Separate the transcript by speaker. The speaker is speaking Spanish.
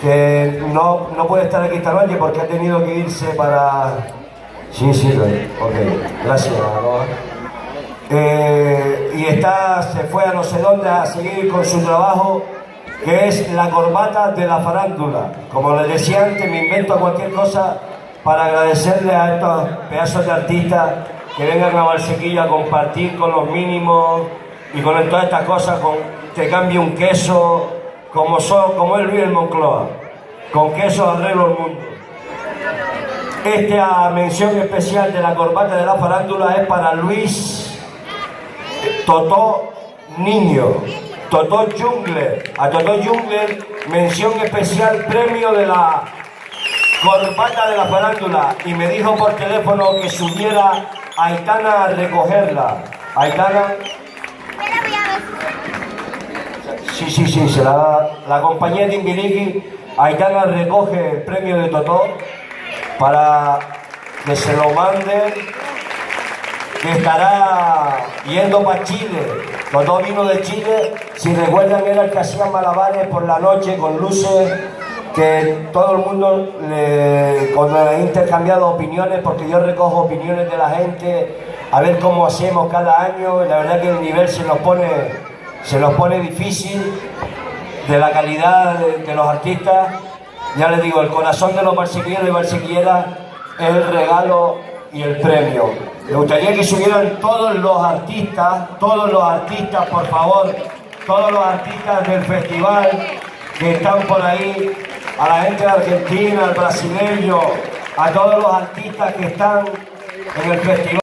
Speaker 1: que no puede estar aquí esta noche porque ha tenido que irse para... Sí, ok, gracias. Y se fue a no sé dónde a seguir con su trabajo, que es la corbata de la farándula. Como les decía antes, me invento cualquier cosa para agradecerle a estos pedazos de artistas que vengan a Valsequillo a compartir con los mínimos y con todas estas cosas, con te cambie un queso, como es Luis el Moncloa, con queso arreglo el mundo. Esta mención especial de la corbata de la farándula es para Luis Totó Niño, Totó Jungler. A Totó Jungler, mención especial, premio de la corbata de la farándula. Y me dijo por teléfono que subiera Aitana a recogerla. Aitana. Sí, se la compañía de Timbiriqui. Aitana recoge el premio de Totó para que se lo manden, que estará yendo para Chile. Totó vino de Chile, si recuerdan era el que hacía malabares por la noche con luces, que todo el mundo cuando he intercambiado opiniones, porque yo recojo opiniones de la gente, a ver cómo hacemos cada año, y la verdad que el nivel se nos pone difícil, de la calidad de los artistas. Ya les digo, el corazón de los valsequilleros y valsequilleras es el regalo y el premio. Me gustaría que subieran todos los artistas, por favor, todos los artistas del festival que están por ahí, a la gente de Argentina, al brasileño, a todos los artistas que están en el festival.